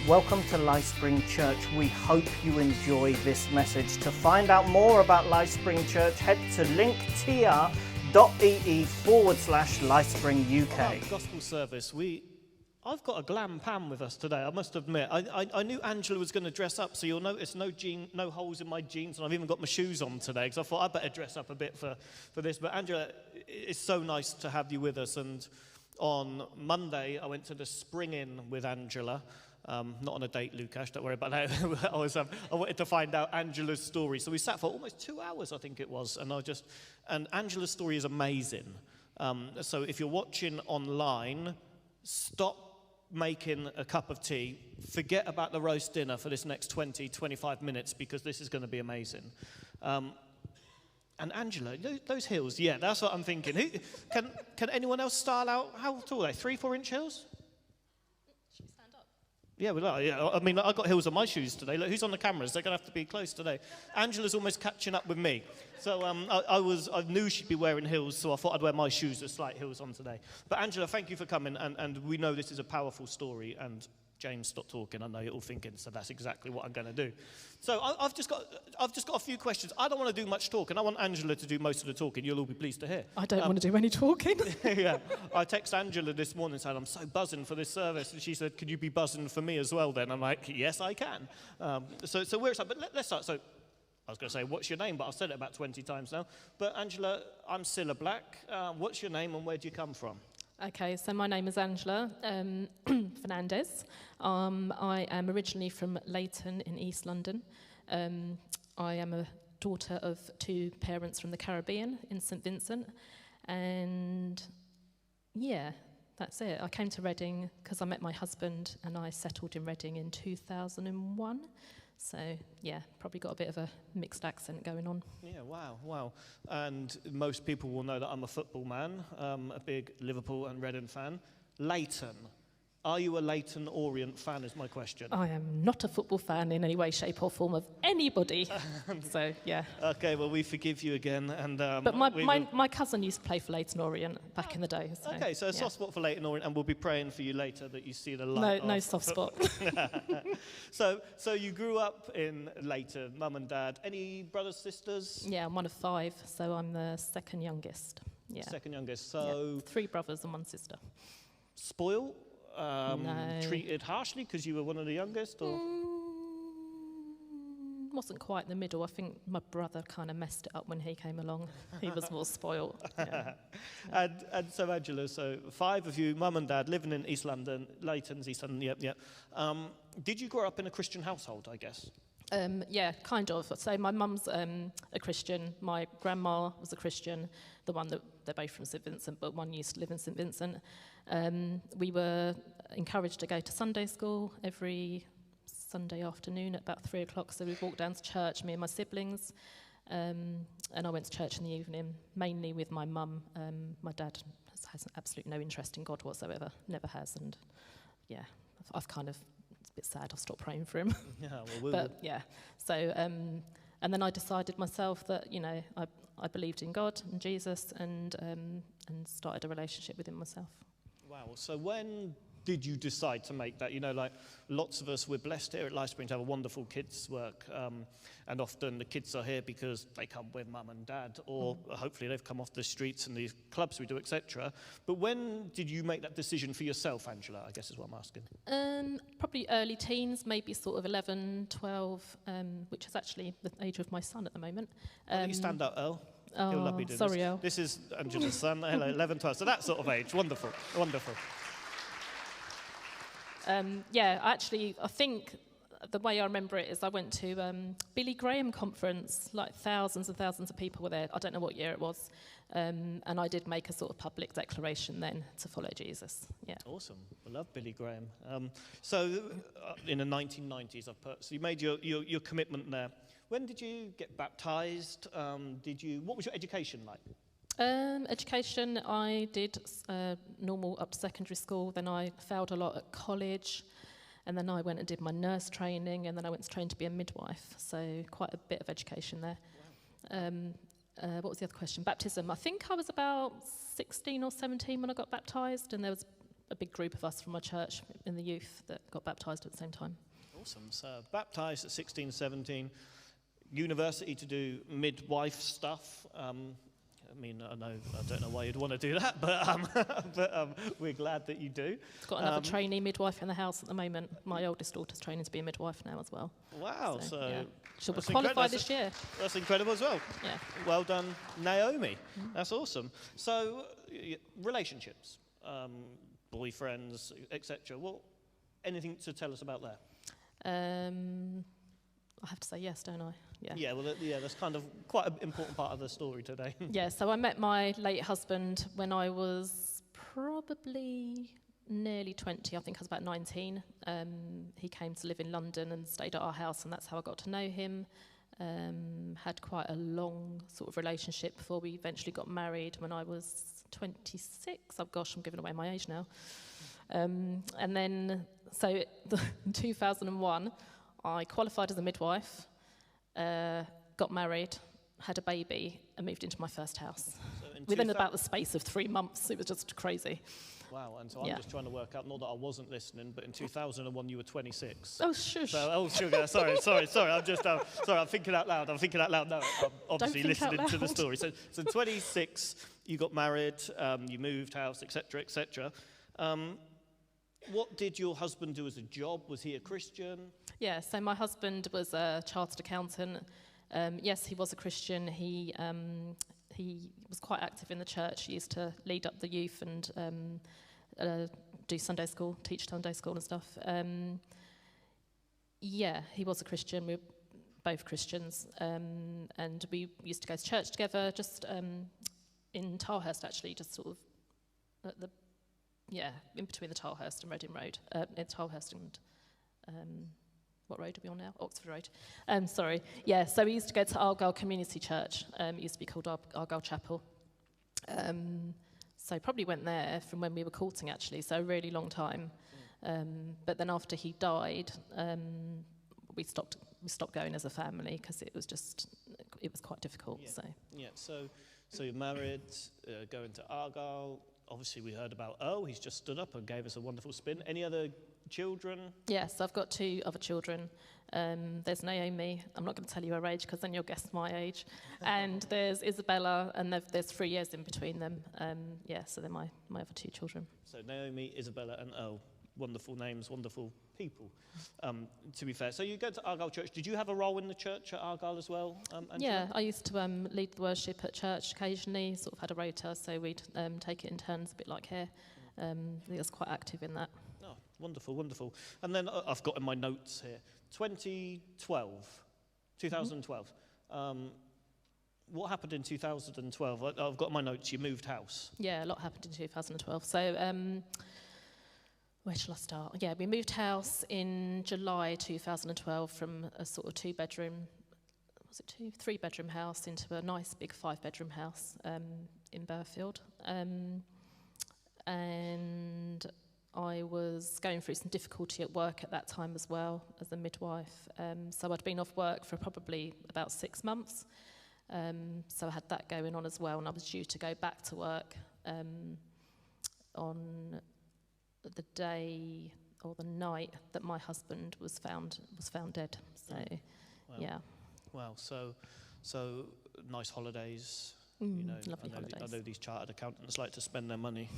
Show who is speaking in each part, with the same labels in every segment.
Speaker 1: Welcome to Lifespring Church. We hope you enjoy this message. To find out more about Lifespring Church, head to linktr.ee/Lifespring UK.
Speaker 2: Gospel service. I've got a glam Pam with us today, I must admit. I knew Angela was going to dress up, so you'll notice no holes in my jeans, and I've even got my shoes on today, because I thought I'd better dress up a bit for this. But Angela, it's so nice to have you with us. And on Monday, I went to the Spring Inn with Angela. Not on a date, Lukash, don't worry about that. I wanted to find out Angela's story. So we sat for almost 2 hours, I think it was, and Angela's story is amazing. So if you're watching online, stop making a cup of tea, forget about the roast dinner for this next 20-25 minutes, because this is going to be amazing. And Angela, those heels, yeah, that's what I'm thinking. Can anyone else style out, how tall are they, 3-4 inch heels? Yeah, I mean, I got heels on my shoes today. Look, who's on the cameras? They're going to have to be close today. Angela's almost catching up with me. So I knew she'd be wearing heels, so I thought I'd wear my shoes with slight heels on today. But Angela, thank you for coming, and we know this is a powerful story, and James, stop talking. I know you're all thinking, so that's exactly what I'm going to do. So I've just got a few questions. I don't want to do much talking. I want Angela to do most of the talking. You'll all be pleased to hear.
Speaker 3: I don't want to do any talking.
Speaker 2: Yeah, I texted Angela this morning saying, I'm so buzzing for this service. And she said, could you be buzzing for me as well then? I'm like, yes, I can. So we're excited. But let's start. So I was going to say, what's your name? But I've said it about 20 times now. But Angela, I'm Cilla Black. What's your name and where do you come from?
Speaker 3: Okay, so my name is Angela Fernandez. I am originally from Leighton in East London. I am a daughter of 2 parents from the Caribbean in St Vincent. And yeah, that's it. I came to Reading because I met my husband and I settled in Reading in 2001. So, yeah, probably got a bit of a mixed accent going on.
Speaker 2: Yeah, wow. And most people will know that I'm a football man, a big Liverpool and Reading fan. Leighton. Are you a Leighton Orient fan is my question.
Speaker 3: I am not a football fan in any way, shape or form of anybody. So, yeah.
Speaker 2: Okay, well, we forgive you again. And
Speaker 3: but my cousin used to play for Leighton Orient back in the day. So,
Speaker 2: okay, so a soft spot for Leighton Orient, and we'll be praying for you later that you see the light.
Speaker 3: No soft spot.
Speaker 2: So you grew up in Leighton, mum and dad. Any brothers, sisters?
Speaker 3: Yeah, I'm one of 5, so I'm the second youngest. Yeah.
Speaker 2: Second youngest, so...
Speaker 3: Yeah. 3 brothers and 1 sister.
Speaker 2: Spoiled?
Speaker 3: No.
Speaker 2: Treated harshly because you were one of the youngest, or?
Speaker 3: Wasn't quite in the middle. I think my brother kind of messed it up when he came along. He was more spoiled. Yeah.
Speaker 2: And so Angela, so 5 of you, mum and dad, living in East London, Leighton's East London, yep. Did you grow up in a Christian household, I guess?
Speaker 3: Yeah, kind of. So my mum's a Christian. My grandma was a Christian. The one that they're both from St Vincent, but one used to live in St Vincent. We were encouraged to go to Sunday school every Sunday afternoon at about 3 o'clock. So we walked down to church, me and my siblings, and I went to church in the evening, mainly with my mum. My dad has absolutely no interest in God whatsoever, never has, and yeah, I've kind of, it's a bit sad, I've stopped praying for him.
Speaker 2: Yeah,
Speaker 3: yeah. So, and then I decided myself that, I believed in God and Jesus, and started a relationship with him myself.
Speaker 2: Wow. So when did you decide to make that? Like lots of us, we're blessed here at Lifespring to have a wonderful kids work, and often the kids are here because they come with mum and dad, or hopefully they've come off the streets and the clubs we do, etc. But when did you make that decision for yourself, Angela, I guess is what I'm asking?
Speaker 3: Probably early teens, maybe sort of 11, 12, which is actually the age of my son at the moment.
Speaker 2: You stand up, Earl.
Speaker 3: Oh,
Speaker 2: He'll love you doing
Speaker 3: sorry,
Speaker 2: this.
Speaker 3: Earl.
Speaker 2: This is Angela's son. Hello, 11, 12. So that sort of age. Wonderful.
Speaker 3: I think the way I remember it is I went to Billy Graham conference, like thousands and thousands of people were there. I don't know what year it was. And I did make a sort of public declaration then to follow Jesus. Yeah.
Speaker 2: Awesome. I love Billy Graham. So in the 1990s, so you made your commitment there. When did you get baptized? What was your education like?
Speaker 3: Education, I did normal up to secondary school, then I failed a lot at college, and then I went and did my nurse training, and then I went to train to be a midwife, so quite a bit of education there. Wow. What was the other question? Baptism. I think I was about 16 or 17 when I got baptised, and there was a big group of us from my church in the youth that got baptised at the same time.
Speaker 2: Awesome. So baptised at 16, 17, university to do midwife stuff. I mean, I don't know why you'd want to do that, but we're glad that you do.
Speaker 3: I've got another trainee midwife in the house at the moment. My oldest daughter's training to be a midwife now as well.
Speaker 2: Wow, so
Speaker 3: yeah. She'll qualify this year.
Speaker 2: That's incredible as well.
Speaker 3: Yeah.
Speaker 2: Well done, Naomi. That's awesome. So, relationships, boyfriends, etc. Well, anything to tell us about there?
Speaker 3: I have to say yes, don't I? Yeah.
Speaker 2: Yeah, well, that's kind of quite an important part of the story today.
Speaker 3: Yeah, so I met my late husband when I was probably nearly 20. I think I was about 19. He came to live in London and stayed at our house, and that's how I got to know him. Had quite a long sort of relationship before we eventually got married when I was 26. Oh gosh, I'm giving away my age now. And then, so in 2001, I qualified as a midwife, got married, had a baby, and moved into my first house. So within about the space of 3 months, it was just crazy.
Speaker 2: Wow, and so I'm just trying to work out, not that I wasn't listening, but in 2001 you were 26.
Speaker 3: Oh, shush.
Speaker 2: So, oh, sugar, sorry, I'm just, sorry, I'm thinking out loud. No, I'm obviously listening to the story. So 26, you got married, you moved house, etc., etc. What did your husband do as a job? Was he a Christian?
Speaker 3: Yeah, so my husband was a chartered accountant. Yes, he was a Christian. He was quite active in the church. He used to lead up the youth and do Sunday school, teach Sunday school and stuff. Yeah, he was a Christian. We were both Christians. And we used to go to church together, just in Tilehurst, actually, just sort of at the, in between the Tilehurst and Reading Road. In Tilehurst and, what road are we on now? Oxford Road. Sorry. Yeah, so we used to go to Argyle Community Church. It used to be called Argyle Chapel. So probably went there from when we were courting, actually, so a really long time. But then after he died, we stopped going as a family because it was quite difficult.
Speaker 2: Yeah. So you're married, going to Argyle. Obviously, we heard about he's just stood up and gave us a wonderful spin. Any other children?
Speaker 3: Yes, I've got 2 other children. There's Naomi. I'm not going to tell you her age because then you'll guess my age. And there's Isabella, and there's 3 years in between them. So they're my other 2 children.
Speaker 2: So Naomi, Isabella, and wonderful names, wonderful people, to be fair. So you go to Argyle Church. Did you have a role in the church at Argyle as well, Angela?
Speaker 3: Yeah, I used to lead the worship at church occasionally, sort of had a rota, so we'd take it in turns, a bit like here. I was quite active in that.
Speaker 2: Oh, wonderful, wonderful. And then I've got in my notes here, 2012. What happened in 2012? I've got in my notes, you moved house.
Speaker 3: Yeah, a lot happened in 2012. So, where shall I start? Yeah, we moved house in July 2012 from a sort of 3-bedroom house into a nice big 5-bedroom house in Burfield. And I was going through some difficulty at work at that time as well as a midwife. So I'd been off work for probably about 6 months. So I had that going on as well, and I was due to go back to work on the day or the night that my husband was found dead. So,
Speaker 2: wow.
Speaker 3: Yeah.
Speaker 2: Wow. So nice holidays.
Speaker 3: Lovely holidays.
Speaker 2: I know these chartered accountants like to spend their money.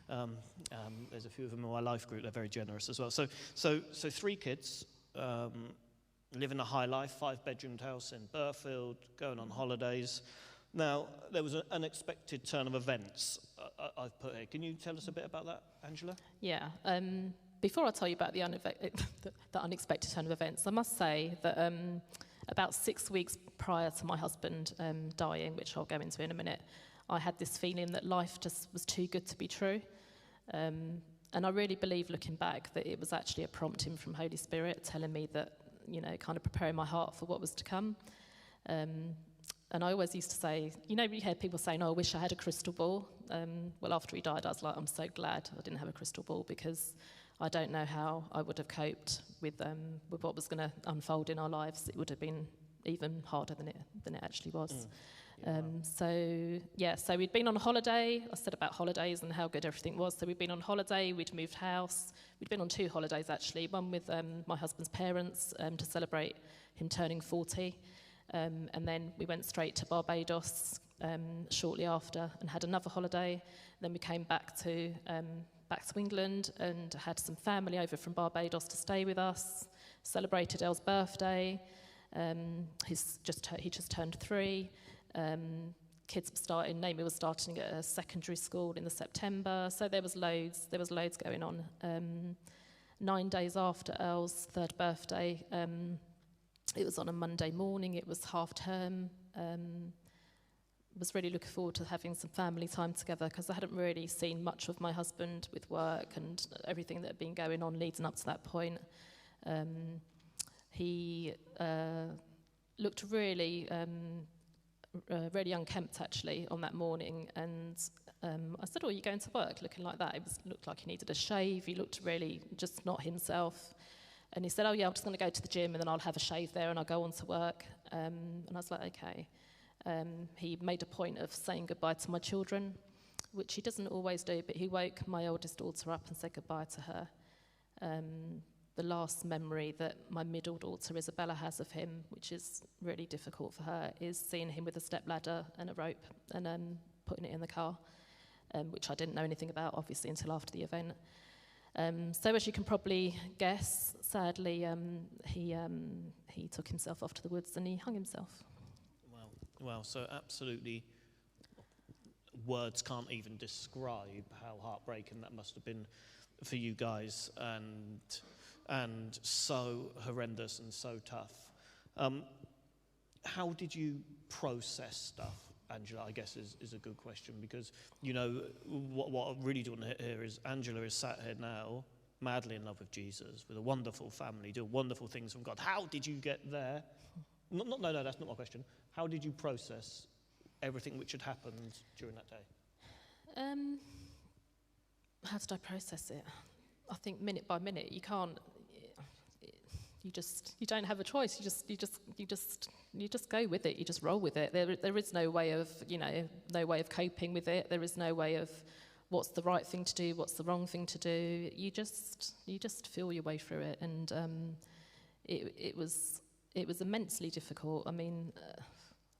Speaker 2: There's a few of them in my life group. They're very generous as well. So 3 kids, living a high life, 5-bedroomed house in Burfield, going on holidays. Now, there was an unexpected turn of events I've put here. Can you tell us a bit about that, Angela?
Speaker 3: Yeah. Before I tell you about the unexpected turn of events, I must say that about 6 weeks prior to my husband dying, which I'll go into in a minute, I had this feeling that life just was too good to be true. And I really believe, looking back, that it was actually a prompting from Holy Spirit telling me that, kind of preparing my heart for what was to come. And I always used to say, you hear people saying, I wish I had a crystal ball. Well, after he died, I was like, I'm so glad I didn't have a crystal ball, because I don't know how I would have coped with what was going to unfold in our lives. It would have been even harder than it actually was. So we'd been on holiday. I said about holidays and how good everything was. So we'd been on holiday, we'd moved house. We'd been on 2 holidays, actually. One with my husband's parents to celebrate him turning 40. And then we went straight to Barbados shortly after and had another holiday. Then we came back to England and had some family over from Barbados to stay with us, celebrated Elle's birthday. He just turned 3. Kids were starting, Naomi was starting at a secondary school in the September, so there was loads going on. 9 days after Elle's 3rd birthday, it was on a Monday morning, it was half term. Was really looking forward to having some family time together because I hadn't really seen much of my husband with work and everything that had been going on leading up to that point. He looked really unkempt actually on that morning, and I said, "Oh, are you going to work looking like that?" Looked like he needed a shave. He looked really just not himself. And he said, "Oh yeah, I'm just going to go to the gym and then I'll have a shave there and I'll go on to work." And I was like, "Okay." He made a point of saying goodbye to my children, which he doesn't always do, but he woke my oldest daughter up and said goodbye to her. The last memory that my middle daughter Isabella has of him, which is really difficult for her, is seeing him with a stepladder and a rope and putting it in the car, which I didn't know anything about, obviously, until after the event. So as you can probably guess, sadly, he took himself off to the woods and he hung himself.
Speaker 2: Wow, so absolutely words can't even describe how heartbreaking that must have been for you guys, and so horrendous and so tough. How did you process stuff, Angela, I guess is a good question, because, you know, what I really do want to hear is Angela is sat here now, madly in love with Jesus, with a wonderful family, doing wonderful things from God. How did you get there? No, that's not my question. How did you process everything which had happened during that day?
Speaker 3: How did I process it? I think minute by minute. You can't. You don't have a choice. You just go with it. You just roll with it. There is no way of coping with it. There is no way of what's the right thing to do, what's the wrong thing to do. You just feel your way through it, and it was immensely difficult. I mean,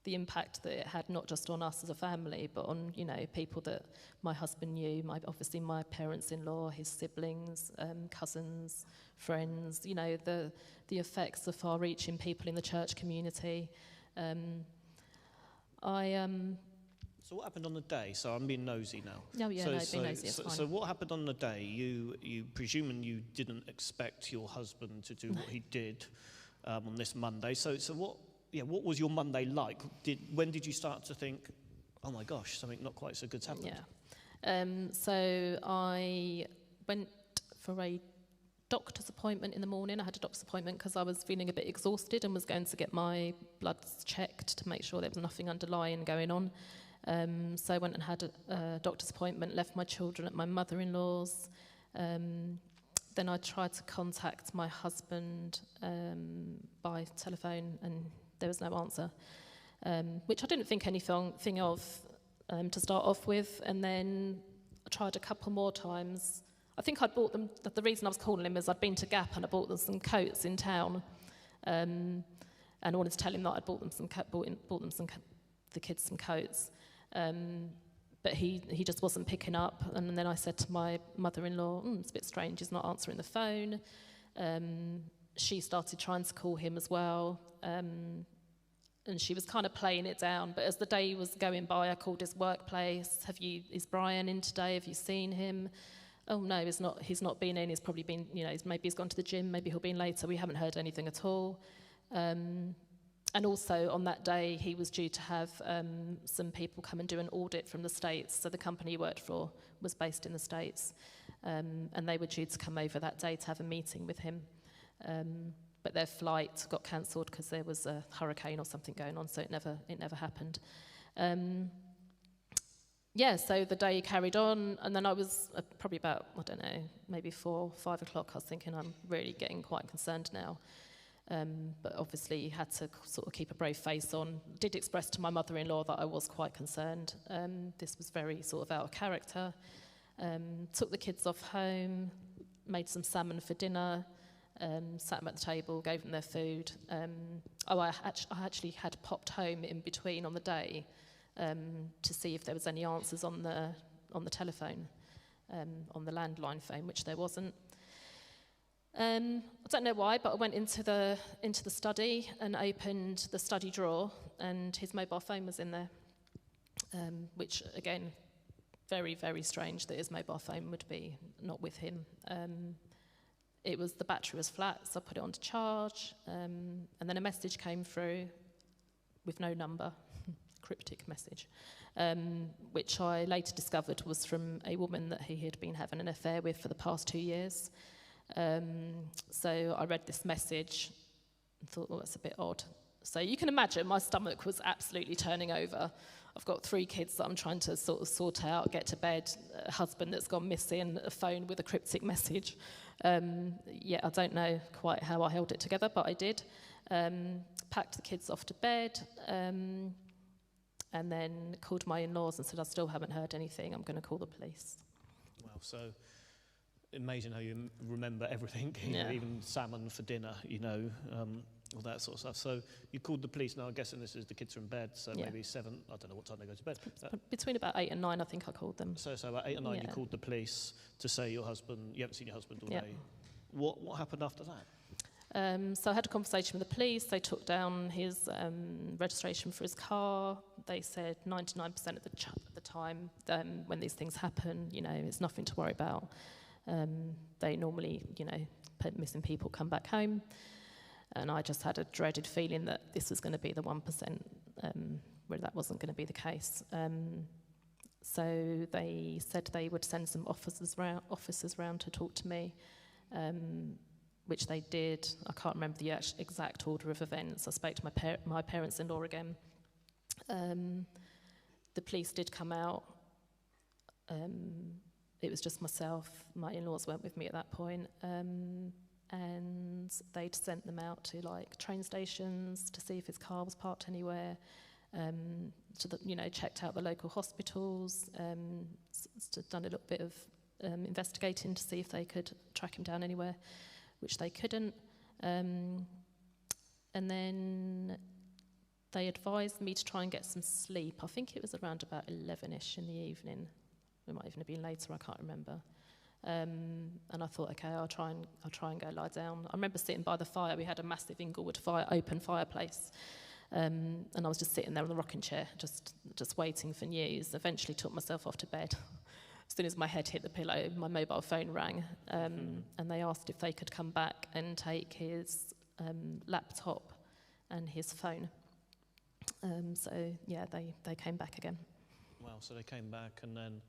Speaker 3: the impact that it had not just on us as a family, but on, you know, people that my husband knew, obviously my parents-in-law, his siblings, cousins, friends, you know, the effects are far-reaching, people in the church community.
Speaker 2: So what happened on the day? So I'm being nosy now.
Speaker 3: Oh yeah, being nosy is fine.
Speaker 2: So what happened on the day? You presuming you didn't expect your husband to do what he did on this Monday. So what was your Monday like? When did you start to think, oh my gosh, something not quite so good's happened?
Speaker 3: Yeah. So I went for a doctor's appointment in the morning. I had a doctor's appointment because I was feeling a bit exhausted and was going to get my bloods checked to make sure there was nothing underlying going on. So I went and had a doctor's appointment, left my children at my mother-in-law's. Then I tried to contact my husband by telephone, and there was no answer, which I didn't think anything of to start off with. And then I tried a couple more times. I think I'd bought them. The reason I was calling him is I'd been to Gap and I bought them some coats in town, and I wanted to tell him that I'd bought the kids some coats. But he just wasn't picking up, and then I said to my mother-in-law, it's a bit strange, he's not answering the phone. She started trying to call him as well, and she was kind of playing it down. But as the day was going by, I called his workplace. Is Brian in today? Have you seen him? Oh no, he's not been in. He's probably been, maybe he's gone to the gym. Maybe he'll be in later. We haven't heard anything at all. And also on that day, he was due to have some people come and do an audit from the States. So the company he worked for was based in the States. And they were due to come over that day to have a meeting with him. But their flight got cancelled because there was a hurricane or something going on, so it never happened. So the day carried on, and then I was probably about, maybe 4 or 5 o'clock, I was thinking I'm really getting quite concerned now. But obviously had to sort of keep a brave face on. Did express to my mother-in-law that I was quite concerned. This was very sort of out of character. Took the kids off home, made some salmon for dinner, sat them at the table, gave them their food. I actually had popped home in between on the day to see if there was any answers on the telephone, on the landline phone, which there wasn't. I don't know why, but I went into the study and opened the study drawer, and his mobile phone was in there, which again, very, very strange that his mobile phone would be not with him. The battery was flat, so I put it on to charge, and then a message came through with no number, cryptic message, which I later discovered was from a woman that he had been having an affair with for the past 2 years. So I read this message and thought, that's a bit odd. So you can imagine my stomach was absolutely turning over. I've got 3 kids that I'm trying to sort out, get to bed, a husband that's gone missing, a phone with a cryptic message. I don't know quite how I held it together, but I did. Packed the kids off to bed, and then called my in-laws and said, I still haven't heard anything, I'm going to call the police.
Speaker 2: Wow, so amazing how you remember everything, even salmon for dinner, all that sort of stuff. So you called the police. Now I'm guessing this is the kids are in bed, so maybe 7, I don't know what time they go to bed.
Speaker 3: Between about 8 and 9, I think I called them.
Speaker 2: So about 8 or 9 you called the police to say you haven't seen your husband all day. What happened after that?
Speaker 3: So I had a conversation with the police. They took down his registration for his car. They said 99% of the time when these things happen, it's nothing to worry about. They normally, missing people come back home. And I just had a dreaded feeling that this was going to be the 1%, where that wasn't going to be the case. So they said they would send some officers round to talk to me, which they did. I can't remember the exact order of events. I spoke to my parents-in-law again. The police did come out. It was just myself. My in-laws weren't with me at that point. And they'd sent them out to train stations to see if his car was parked anywhere, checked out the local hospitals, done a little bit of investigating to see if they could track him down anywhere, which they couldn't. And then they advised me to try and get some sleep. I think it was around about 11ish in the evening. It might even have been later, I can't remember. And I thought, okay, I'll try and go lie down. I remember sitting by the fire. We had a massive Inglewood open fireplace, and I was just sitting there on the rocking chair, just waiting for news. Eventually, took myself off to bed. As soon as my head hit the pillow, my mobile phone rang, and they asked if they could come back and take his laptop and his phone. They came back again.
Speaker 2: Wow, so they came back, and then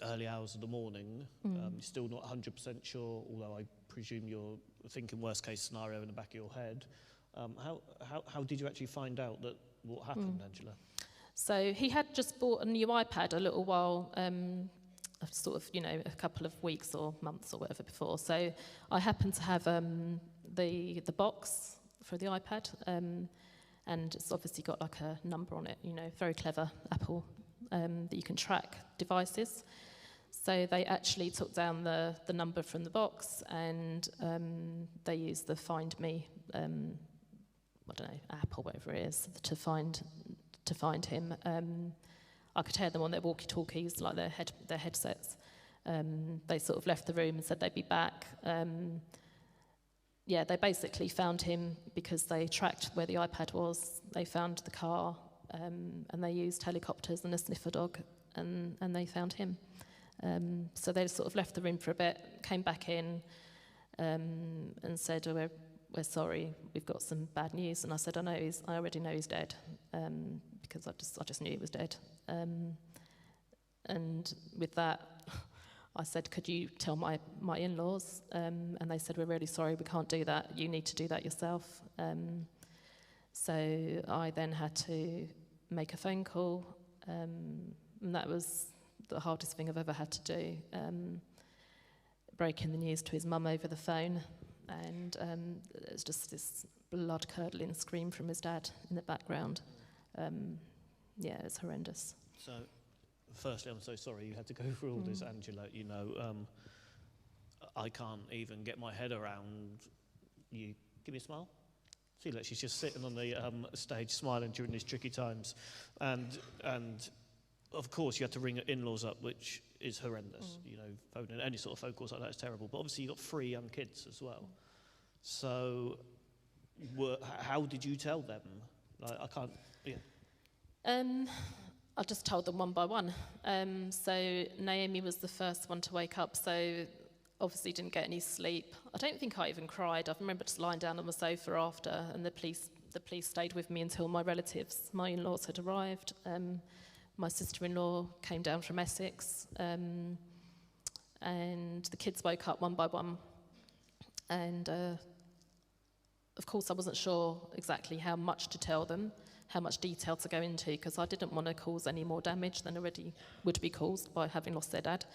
Speaker 2: early hours of the morning, you're still not 100% sure, although I presume you're thinking worst case scenario in the back of your head. How did you actually find out that what happened, Angela?
Speaker 3: So he had just bought a new iPad a little while, a couple of weeks or months or whatever before. So I happened to have the box for the iPad, and it's obviously got a number on it, very clever, Apple, that you can track devices. So they actually took down the number from the box, and they used the Find Me, app or whatever it is, to find him. I could hear them on their walkie-talkies, their headsets. They sort of left the room and said they'd be back. They basically found him because they tracked where the iPad was. They found the car, and they used helicopters and a sniffer dog, and they found him. So they sort of left the room for a bit, came back in, and said, we're sorry, we've got some bad news. And I said, I already know he's dead, because I just knew he was dead. And with that, I said, could you tell my in-laws? And they said, we're really sorry, we can't do that. You need to do that yourself. So I then had to make a phone call, and that was the hardest thing I've ever had to do. Breaking the news to his mum over the phone. and there's just this blood-curdling scream from his dad in the background. Yeah, it's horrendous.
Speaker 2: So, firstly, I'm so sorry you had to go through all this, Angela. You know, I can't even get my head around you. Give me a smile. See, look, she's just sitting on the stage smiling during these tricky times. And of course, you had to ring in-laws up, which is horrendous. You know, phoning any sort of phone calls like that is terrible. But obviously, you've got 3 young kids as well. So, how did you tell them? Like, I can't, yeah.
Speaker 3: I just told them one by one. So Naomi was the first one to wake up, so obviously didn't get any sleep. I don't think I even cried. I remember just lying down on the sofa after, and the police stayed with me until my relatives, my in-laws, had arrived. My sister-in-law came down from Essex, and the kids woke up one by one. And of course, I wasn't sure exactly how much to tell them, how much detail to go into, because I didn't want to cause any more damage than already would be caused by having lost their dad.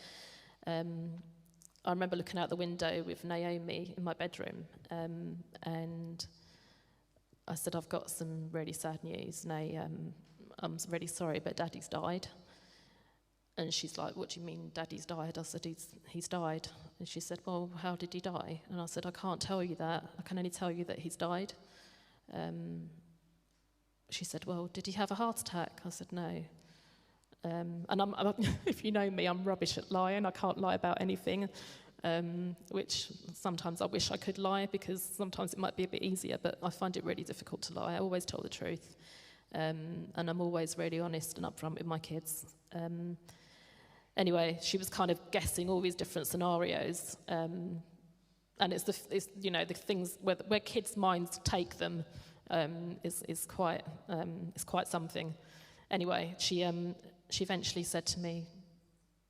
Speaker 3: I remember looking out the window with Naomi in my bedroom, and I said, I've got some really sad news. I'm really sorry, but Daddy's died. And she's like, what do you mean Daddy's died? I said, he's died. And she said, well, how did he die? And I said, I can't tell you that. I can only tell you that he's died. She said, well, did he have a heart attack? I said, no. And I'm, if you know me, I'm rubbish at lying. I can't lie about anything, which sometimes I wish I could lie, because sometimes it might be a bit easier, but I find it really difficult to lie. I always tell the truth. And I'm always really honest and upfront with my kids. Anyway, she was kind of guessing all these different scenarios. And it's the things where kids' minds take them is quite something. Anyway, she eventually said to me,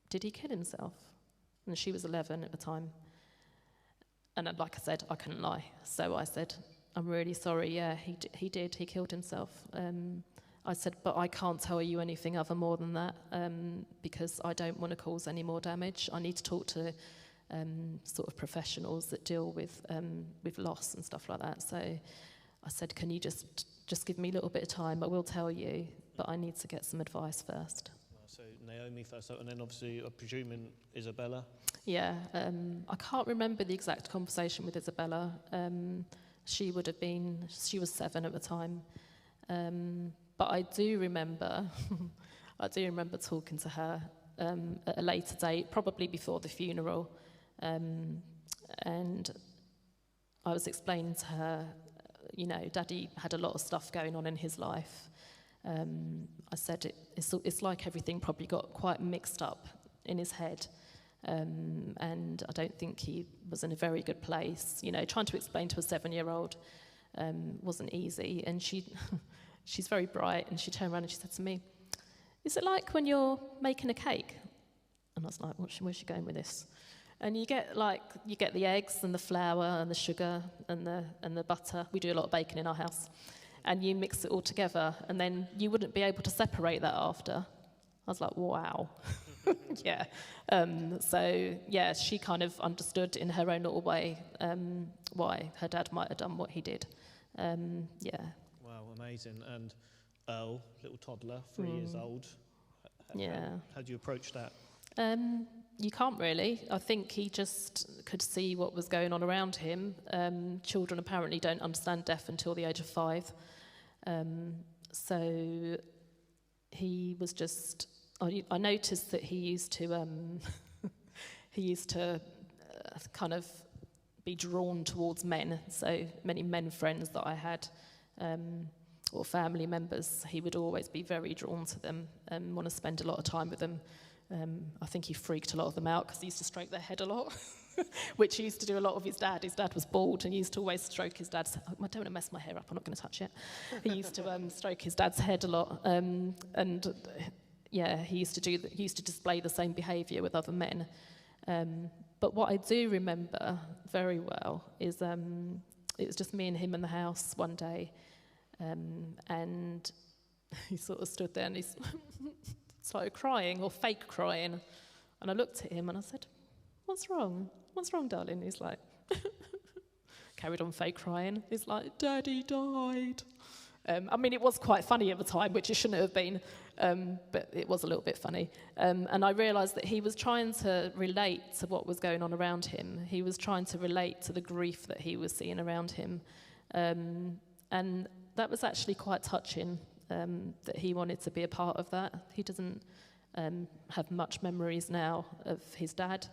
Speaker 3: did he kill himself? And she was 11 at the time. And like I said, I couldn't lie. So I said, I'm really sorry, yeah, he did, he killed himself. I said, but I can't tell you anything other more than that, because I don't want to cause any more damage. I need to talk to sort of professionals that deal with loss and stuff like that. So I said, can you just give me a little bit of time? I will tell you, but I need to get some advice first.
Speaker 2: So Naomi first, and then obviously, I'm presuming Isabella?
Speaker 3: Yeah, I can't remember the exact conversation with Isabella. She was 7 at the time. But I do remember talking to her at a later date, probably before the funeral. And I was explaining to her, you know, Daddy had a lot of stuff going on in his life. I said it's like everything probably got quite mixed up in his head. And I don't think he was in a very good place. You know, trying to explain to a 7-year-old wasn't easy. And she's very bright, and she turned around and she said to me, is it like when you're making a cake? And I was like, where's she going with this? And you get the eggs and the flour and the sugar and the butter. We do a lot of baking in our house. And you mix it all together, and then you wouldn't be able to separate that after. I was like, wow. Yeah. So, yeah, she kind of understood in her own little way why her dad might have done what he did. Yeah.
Speaker 2: Wow, amazing. And Earl, little toddler, 3 years old.
Speaker 3: Yeah.
Speaker 2: How do you approach that?
Speaker 3: You can't really. I think he just could see what was going on around him. Children apparently don't understand death until the age of 5. So he was just... I noticed that he used to kind of be drawn towards men. So many men friends that I had, or family members, he would always be very drawn to them and want to spend a lot of time with them. I think he freaked a lot of them out because he used to stroke their head a lot, which he used to do a lot of his dad. His dad was bald, and he used to always stroke his dad's... I don't want to mess my hair up, I'm not going to touch it. He used to stroke his dad's head a lot, and yeah, he used to display the same behaviour with other men. But what I do remember very well is it was just me and him in the house one day, and he sort of stood there and he started crying, or fake crying. And I looked at him and I said, what's wrong? What's wrong, darling? He's like, carried on fake crying. He's like, Daddy died. I mean, it was quite funny at the time, which it shouldn't have been, but it was a little bit funny. And I realised that he was trying to relate to what was going on around him. He was trying to relate to the grief that he was seeing around him. And that was actually quite touching, that he wanted to be a part of that. He doesn't have much memories now of his dad.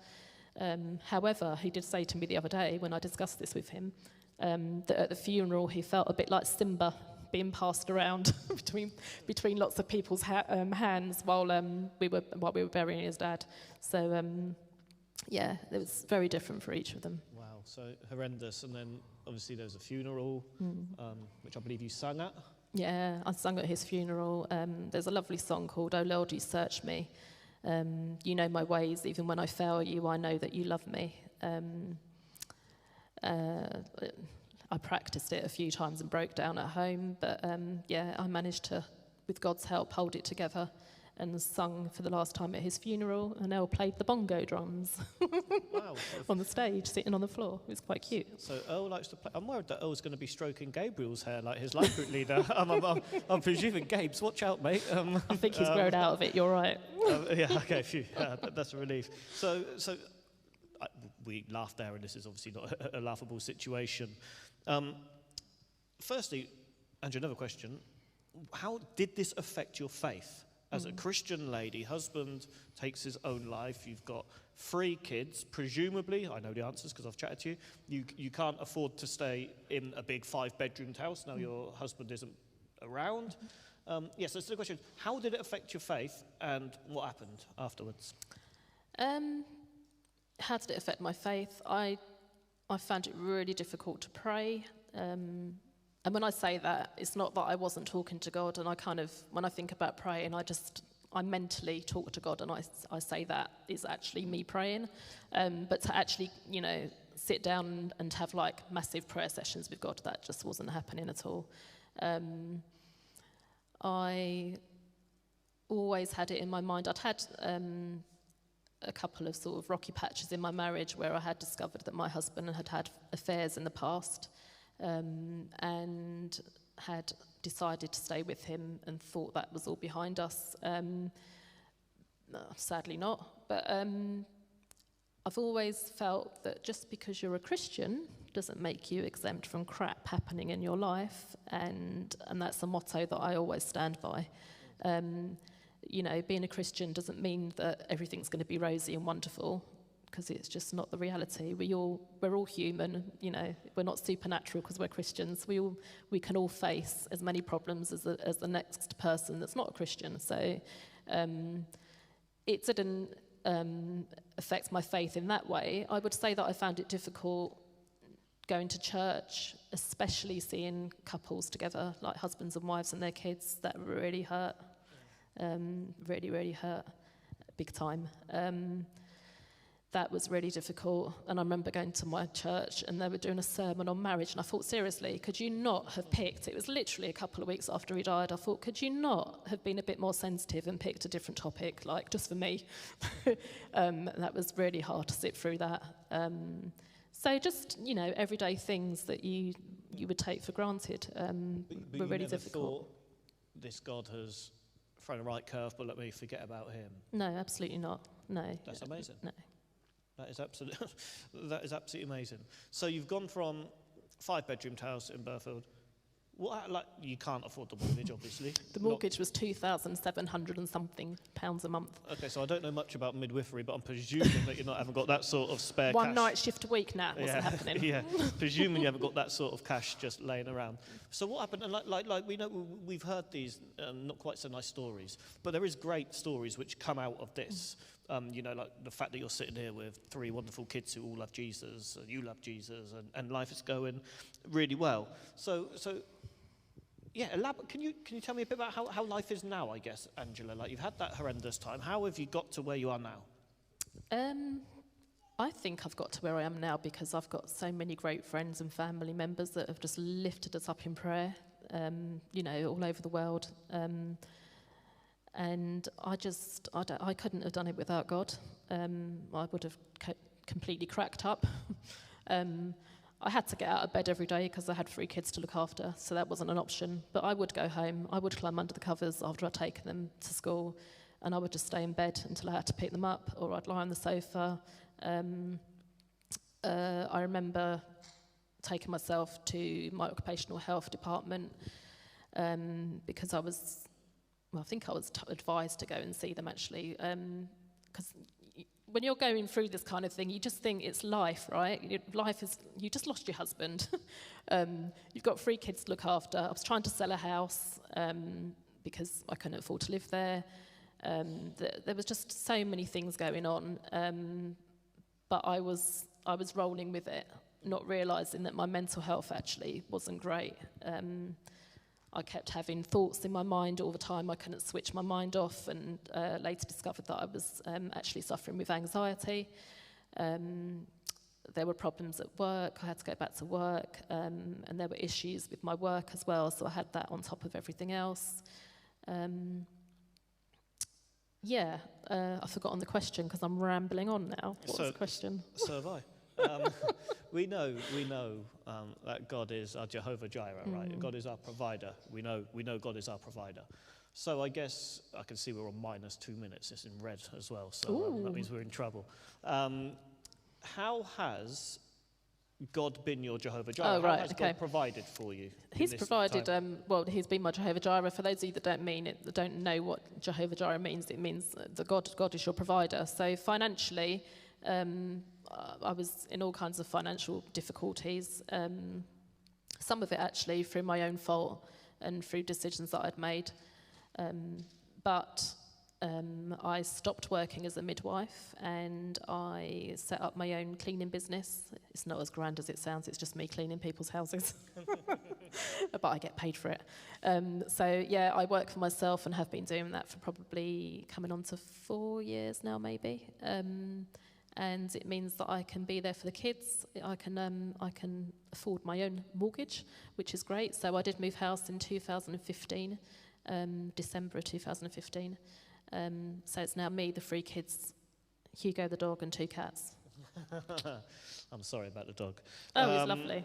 Speaker 3: However, he did say to me the other day when I discussed this with him, that at the funeral he felt a bit like Simba being passed around between lots of people's hands while we were burying his dad. So yeah, it was very different for each of them.
Speaker 2: Wow, so horrendous. And then obviously there was a funeral, which I believe you sang at.
Speaker 3: Yeah, I sung at his funeral. There's a lovely song called "Oh Lord, You Search Me." You know my ways, even when I fail you, I know that you love me. I practiced it a few times and broke down at home, but yeah, I managed to, with God's help, hold it together and sung for the last time at his funeral, and Elle played the bongo drums
Speaker 2: Wow.
Speaker 3: on the stage, sitting on the floor. It was quite cute.
Speaker 2: So Earl likes to play. I'm worried that Earl's going to be stroking Gabriel's hair like his life group leader. I'm presuming Gabe's. Watch out, mate.
Speaker 3: I think he's grown out of it, you're right.
Speaker 2: Yeah, okay, phew. That's a relief. So we laughed there, and this is obviously not a laughable situation. Firstly, Andrew, another question. How did this affect your faith? As a Christian lady, husband takes his own life. You've got 3 kids. Presumably, I know the answers because I've chatted to you. You can't afford to stay in a big 5-bedroom house now your husband isn't around. Yes, so the question, how did it affect your faith and what happened afterwards?
Speaker 3: How did it affect my faith? I found it really difficult to pray. And when I say that, it's not that I wasn't talking to God, and I kind of, when I think about praying, I mentally talk to God, and I say that is actually me praying. But to actually, sit down and have like massive prayer sessions with God, that just wasn't happening at all. I always had it in my mind. I'd had a couple of sort of rocky patches in my marriage where I had discovered that my husband had had affairs in the past. And had decided to stay with him and thought that was all behind us. Sadly not. But I've always felt that just because you're a Christian doesn't make you exempt from crap happening in your life. And that's a motto that I always stand by. Being a Christian doesn't mean that everything's going to be rosy and wonderful, because it's just not the reality. We're all human, we're not supernatural because we're Christians. We can all face as many problems as the next person that's not a Christian. So it didn't affect my faith in that way. I would say that I found it difficult going to church, especially seeing couples together, like husbands and wives and their kids. That really hurt, really, really hurt, big time. That was really difficult. And I remember going to my church and they were doing a sermon on marriage. And I thought, seriously, could you not have picked, it was literally a couple of weeks after he died, I thought, could you not have been a bit more sensitive and picked a different topic, like just for me? That was really hard to sit through that. So just, everyday things that you would take for granted were really difficult.
Speaker 2: Thought this God has thrown a right curve, but let me forget about him?
Speaker 3: No, absolutely not. No.
Speaker 2: That's amazing.
Speaker 3: No.
Speaker 2: That is absolutely amazing. So you've gone from 5-bedroom house in Burfield. You can't afford the mortgage, obviously.
Speaker 3: The mortgage was £2,700 and something pounds a month.
Speaker 2: Okay, so I don't know much about midwifery, but I'm presuming that you haven't got that sort of spare
Speaker 3: One
Speaker 2: cash.
Speaker 3: night shift a week, wasn't happening.
Speaker 2: Yeah, presuming you haven't got that sort of cash just laying around. So what happened? And like we know, we've heard these not quite so nice stories, but there is great stories which come out of this. Like the fact that you're sitting here with 3 wonderful kids who all love Jesus, and you love Jesus, and life is going really well. So yeah, can you tell me a bit about how life is now, I guess, Angela? Like, you've had that horrendous time. How have you got to where you are now?
Speaker 3: I think I've got to where I am now because I've got so many great friends and family members that have just lifted us up in prayer, all over the world. And I couldn't have done it without God. I would have completely cracked up. I had to get out of bed every day because I had 3 kids to look after, so that wasn't an option. But I would go home, I would climb under the covers after I'd taken them to school, and I would just stay in bed until I had to pick them up, or I'd lie on the sofa. I remember taking myself to my occupational health department because I think I was advised to go and see them actually, because when you're going through this kind of thing, you just think it's life, right? Life is, you just lost your husband. You've got 3 kids to look after. I was trying to sell a house because I couldn't afford to live there. There was just so many things going on, but I was rolling with it, not realising that my mental health actually wasn't great. I kept having thoughts in my mind all the time. I couldn't switch my mind off, and later discovered that I was actually suffering with anxiety. There were problems at work. I had to go back to work, and there were issues with my work as well, so I had that on top of everything else. I've forgotten the question because I'm rambling on now. What was the question?
Speaker 2: So have I. We know that God is our Jehovah Jireh, right? God is our provider. We know God is our provider. So I guess I can see we're on -2 minutes. It's in red as well, so that means we're in trouble. How has God been your Jehovah Jireh? How has God provided for you?
Speaker 3: He's provided. He's been my Jehovah Jireh. For those of you that don't know what Jehovah Jireh means, it means that God is your provider. So financially, I was in all kinds of financial difficulties. Some of it actually through my own fault and through decisions that I'd made. But I stopped working as a midwife and I set up my own cleaning business. It's not as grand as it sounds, it's just me cleaning people's houses. But I get paid for it. I work for myself and have been doing that for probably coming on to 4 years now, maybe. And it means that I can be there for the kids. I can afford my own mortgage, which is great. So I did move house in 2015, December of 2015. So it's now me, the 3 kids, Hugo the dog, and 2 cats.
Speaker 2: I'm sorry about the dog.
Speaker 3: Oh, he's lovely.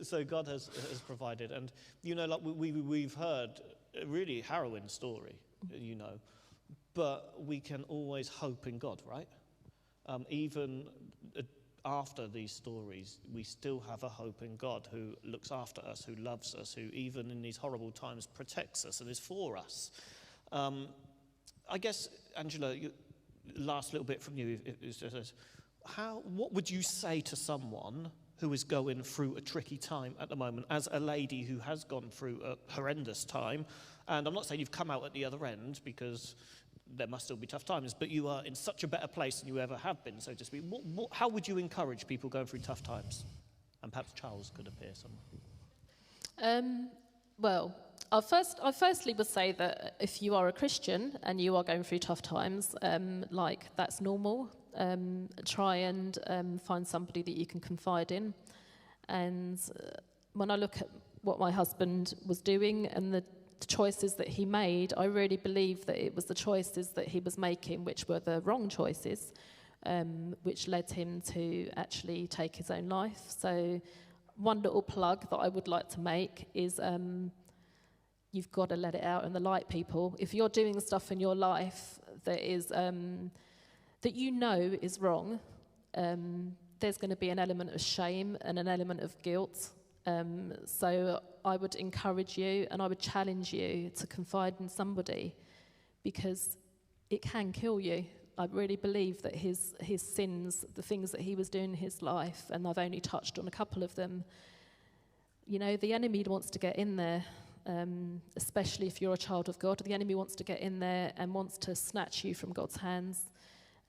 Speaker 2: So God has provided, and we've heard a really harrowing story, but we can always hope in God, right? Even after these stories, we still have a hope in God who looks after us, who loves us, who even in these horrible times protects us and is for us. I guess, Angela, last little bit from you is just what would you say to someone who is going through a tricky time at the moment, as a lady who has gone through a horrendous time? And I'm not saying you've come out at the other end, because there must still be tough times, but you are in such a better place than you ever have been, so to speak. How would you encourage people going through tough times? And perhaps Charles could appear somewhere.
Speaker 3: I firstly would say that if you are a Christian and you are going through tough times, that's normal. Try and find somebody that you can confide in. And when I look at what my husband was doing and the choices that he made, I really believe that it was the choices that he was making which were the wrong choices, which led him to actually take his own life. So one little plug that I would like to make is you've got to let it out in the light, people. If you're doing stuff in your life that is that is wrong, there's going to be an element of shame and an element of guilt. So I would encourage you and I would challenge you to confide in somebody, because it can kill you. I really believe that his sins, the things that he was doing in his life, and I've only touched on a couple of them, the enemy wants to get in there, especially if you're a child of God. The enemy wants to get in there and wants to snatch you from God's hands.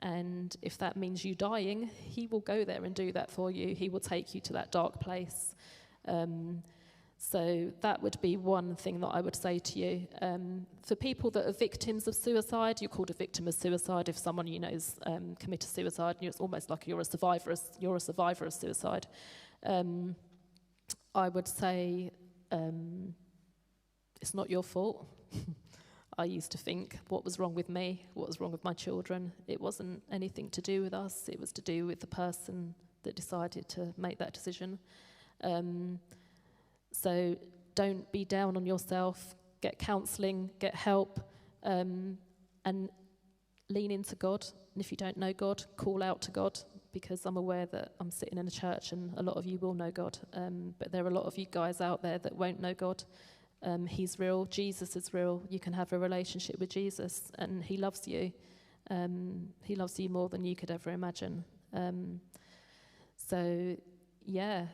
Speaker 3: And if that means you dying, he will go there and do that for you. He will take you to that dark place. So that would be one thing that I would say to you. For people that are victims of suicide, you're called a victim of suicide if someone you know has committed suicide. It's almost like you're a survivor of suicide. I would say it's not your fault. I used to think, what was wrong with me? What was wrong with my children? It wasn't anything to do with us. It was to do with the person that decided to make that decision. So don't be down on yourself. Get counselling, get help, and lean into God. And if you don't know God, call out to God, because I'm aware that I'm sitting in a church and a lot of you will know God. But there are a lot of you guys out there that won't know God. He's real. Jesus is real. You can have a relationship with Jesus, and he loves you. He loves you more than you could ever imagine. So, yeah,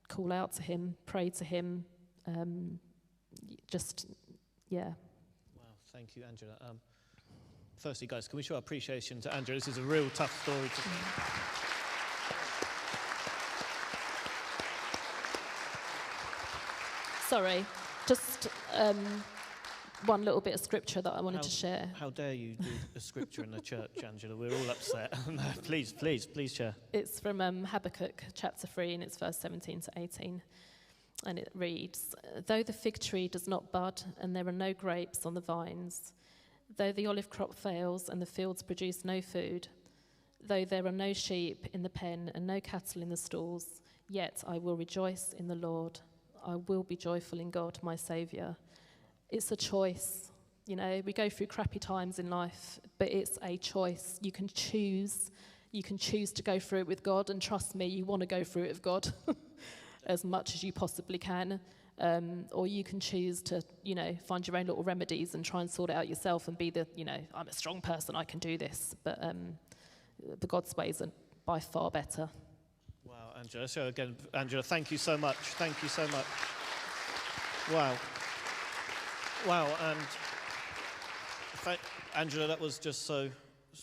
Speaker 3: call out to him, pray to him. Yeah.
Speaker 2: Wow, thank you, Angela. Firstly, guys, can we show our appreciation to Angela? This is a real tough story to
Speaker 3: Sorry, just one little bit of scripture that I wanted to share.
Speaker 2: How dare you do a scripture in the church, Angela? We're all upset. No, please share.
Speaker 3: It's from Habakkuk chapter 3, and it's verse 17 to 18. And it reads, "Though the fig tree does not bud, and there are no grapes on the vines, though the olive crop fails, and the fields produce no food, though there are no sheep in the pen, and no cattle in the stalls, yet I will rejoice in the Lord. I will be joyful in God, my Saviour." It's a choice. You know, we go through crappy times in life, but it's a choice. You can choose. You can choose to go through it with God, and trust me, you want to go through it with God as much as you possibly can. Or you can choose to, find your own little remedies and try and sort it out yourself and be I'm a strong person, I can do this. But God's ways are by far better.
Speaker 2: Wow, Angela. So again, Angela, thank you so much. Thank you so much. Wow, and Angela, that was just so,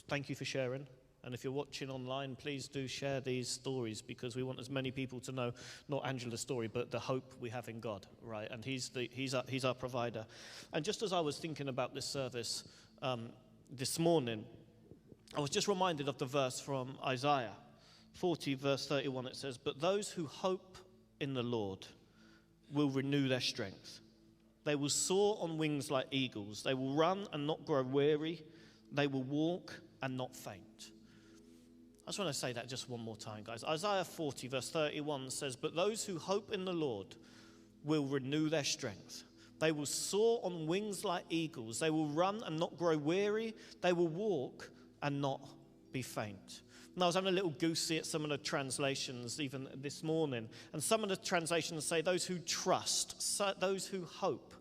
Speaker 2: thank you for sharing. And if you're watching online, please do share these stories, because we want as many people to know not Angela's story, but the hope we have in God, right? And He's our provider. And just as I was thinking about this service this morning, I was just reminded of the verse from Isaiah 40, verse 31. It says, "But those who hope in the Lord will renew their strength. They will soar on wings like eagles. They will run and not grow weary. They will walk and not faint." I just want to say that just one more time, guys. Isaiah 40, verse 31 says, "But those who hope in the Lord will renew their strength. They will soar on wings like eagles. They will run and not grow weary. They will walk and not be faint." And I was having a little goosey at some of the translations even this morning. And some of the translations say those who trust, those who hope.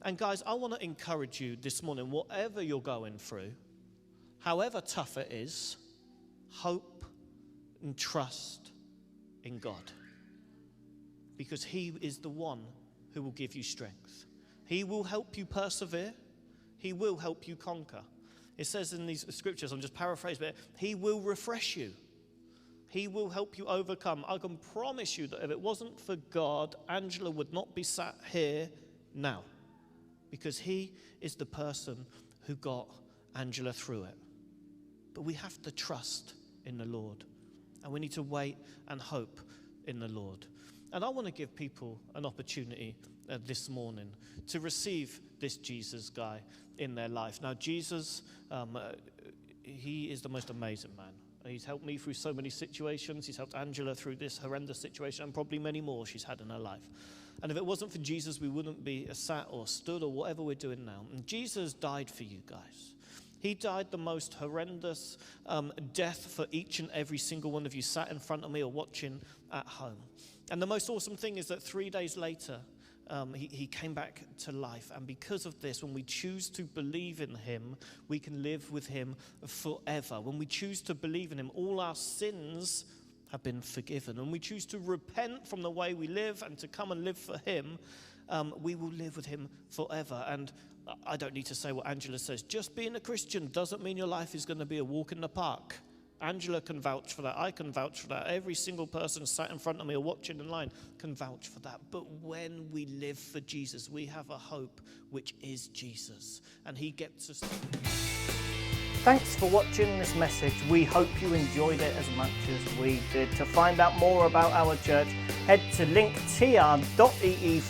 Speaker 2: And guys, I want to encourage you this morning, whatever you're going through, however tough it is, hope and trust in God, because he is the one who will give you strength. He will help you persevere. He will help you conquer. It says in these scriptures, I'm just paraphrasing, but he will refresh you. He will help you overcome. I can promise you that if it wasn't for God, Angela would not be sat here now, because he is the person who got Angela through it. But we have to trust in the Lord, and we need to wait and hope in the Lord. And I want to give people an opportunity this morning to receive this Jesus guy in their life. Now, Jesus, he is the most amazing man. He's helped me through so many situations. He's helped Angela through this horrendous situation, and probably many more she's had in her life. And if it wasn't for Jesus, we wouldn't be sat or stood or whatever we're doing now. And Jesus died for you guys. He died the most horrendous death for each and every single one of you sat in front of me or watching at home. And the most awesome thing is that 3 days later, he came back to life. And because of this, when we choose to believe in him, we can live with him forever. When we choose to believe in him, all our sins have been forgiven. When we choose to repent from the way we live and to come and live for him, we will live with him forever. And I don't need to say what Angela says. Just being a Christian doesn't mean your life is going to be a walk in the park. Angela can vouch for that. I can vouch for that. Every single person sat in front of me or watching online can vouch for that. But when we live for Jesus, we have a hope, which is Jesus. And he gets us.
Speaker 1: Thanks for watching this message. We hope you enjoyed it as much as we did. To find out more about our church, head to linktr.ee/